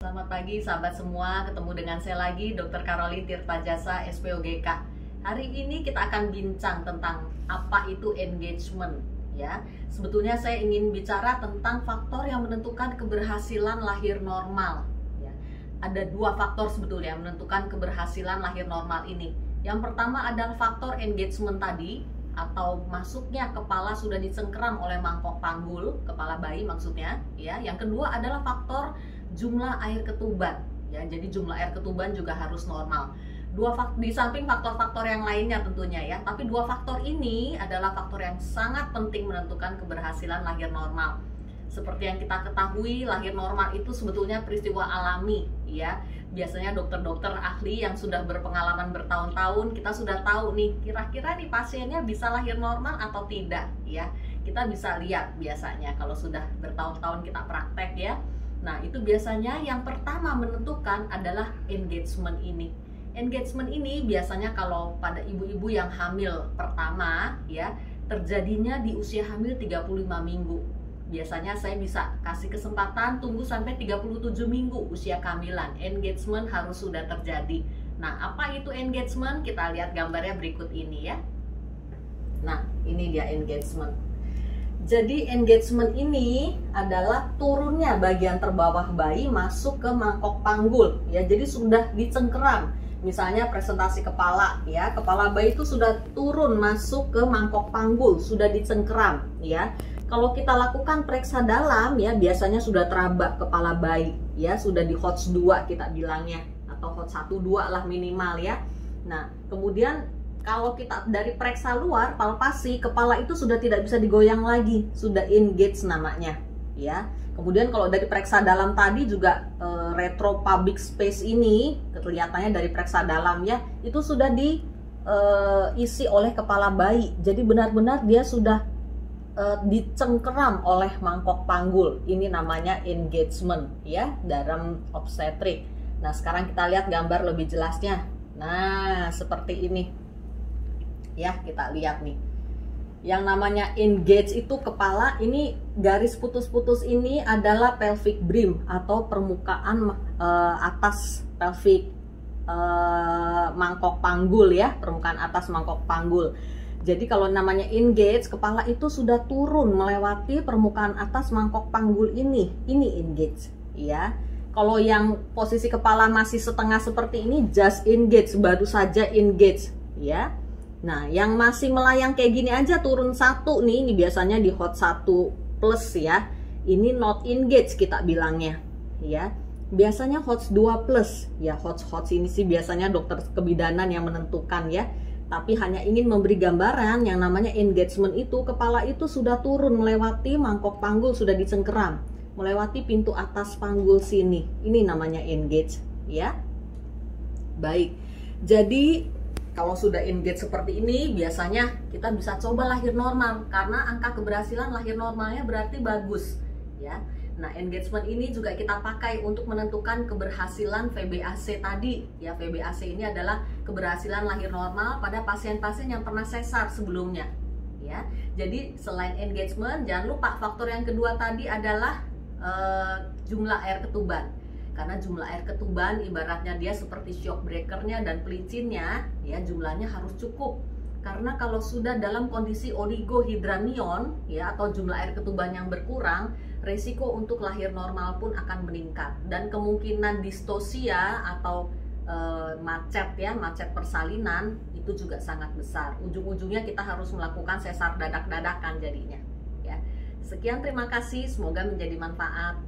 Selamat pagi sahabat semua, ketemu dengan saya lagi Dr. Carolin Tirtajasa SPOGK. Hari ini kita akan bincang tentang apa itu engagement ya. Sebetulnya saya ingin bicara tentang faktor yang menentukan keberhasilan lahir normal ya. Ada dua faktor sebetulnya yang menentukan keberhasilan lahir normal ini. Yang pertama adalah faktor engagement tadi, atau masuknya kepala sudah dicengkeram oleh mangkok panggul, kepala bayi maksudnya ya. Yang kedua adalah faktor jumlah air ketuban ya. Jadi jumlah air ketuban juga harus normal. Di samping faktor-faktor yang lainnya tentunya ya, tapi dua faktor ini adalah faktor yang sangat penting menentukan keberhasilan lahir normal. Seperti yang kita ketahui, lahir normal itu sebetulnya peristiwa alami ya. Biasanya dokter-dokter ahli yang sudah berpengalaman bertahun-tahun, kita sudah tahu nih kira-kira nih pasiennya bisa lahir normal atau tidak ya. Kita bisa lihat biasanya kalau sudah bertahun-tahun kita praktek ya. Nah, itu biasanya yang pertama menentukan adalah engagement ini. Engagement ini biasanya kalau pada ibu-ibu yang hamil pertama ya, terjadinya di usia hamil 35 minggu. Biasanya saya bisa kasih kesempatan tunggu sampai 37 minggu usia kehamilan. Engagement harus sudah terjadi. Nah, apa itu engagement? Kita lihat gambarnya berikut ini ya. Nah, ini dia engagement. Jadi engagement ini adalah turunnya bagian terbawah bayi masuk ke mangkok panggul ya. Jadi sudah dicengkeram. Misalnya presentasi kepala ya, kepala bayi itu sudah turun masuk ke mangkok panggul, sudah dicengkeram ya. Kalau kita lakukan periksa dalam ya, biasanya sudah teraba kepala bayi ya, sudah di HOTS 2 kita bilangnya, atau HOTS 1 2 lah minimal ya. Nah, kemudian kalau kita dari periksa luar, palpasi, kepala itu sudah tidak bisa digoyang lagi, sudah engage namanya ya. Kemudian kalau dari periksa dalam tadi juga retropubic space ini kelihatannya dari periksa dalam ya, itu sudah diisi oleh kepala bayi. Jadi benar-benar dia sudah dicengkeram oleh mangkok panggul. Ini namanya engagement ya dalam obstetrik. Nah, sekarang kita lihat gambar lebih jelasnya. Nah, seperti ini ya, kita lihat nih. Yang namanya engage itu kepala, ini garis putus-putus ini adalah pelvic brim atau permukaan atas pelvic mangkok panggul ya, permukaan atas mangkok panggul. Jadi kalau namanya engage, kepala itu sudah turun melewati permukaan atas mangkok panggul ini engage ya. Kalau yang posisi kepala masih setengah seperti ini, just engage, baru saja engage ya. Nah, yang masih melayang kayak gini aja turun satu nih, ini biasanya di HOTS 1 plus ya. Ini not engage kita bilangnya ya. Biasanya HOTS 2 plus ya, HOTS ini sih biasanya dokter kebidanan yang menentukan ya. Tapi hanya ingin memberi gambaran yang namanya engagement itu, kepala itu sudah turun melewati mangkok panggul, sudah dicengkeram, melewati pintu atas panggul sini. Ini namanya engage ya. Baik. Jadi kalau sudah engage seperti ini, biasanya kita bisa coba lahir normal karena angka keberhasilan lahir normalnya berarti bagus ya. Nah, engagement ini juga kita pakai untuk menentukan keberhasilan VBAC tadi ya. VBAC ini adalah keberhasilan lahir normal pada pasien-pasien yang pernah sesar sebelumnya ya. Jadi selain engagement, jangan lupa faktor yang kedua tadi adalah jumlah air ketuban. Karena jumlah air ketuban ibaratnya dia seperti shock breakernya dan pelicinnya ya, jumlahnya harus cukup. Karena kalau sudah dalam kondisi oligohydramnion ya, atau jumlah air ketuban yang berkurang, resiko untuk lahir normal pun akan meningkat, dan kemungkinan distosia atau macet ya, macet persalinan itu juga sangat besar. Ujung-ujungnya kita harus melakukan sesar dadak-dadakan jadinya ya. Sekian, terima kasih, semoga menjadi manfaat.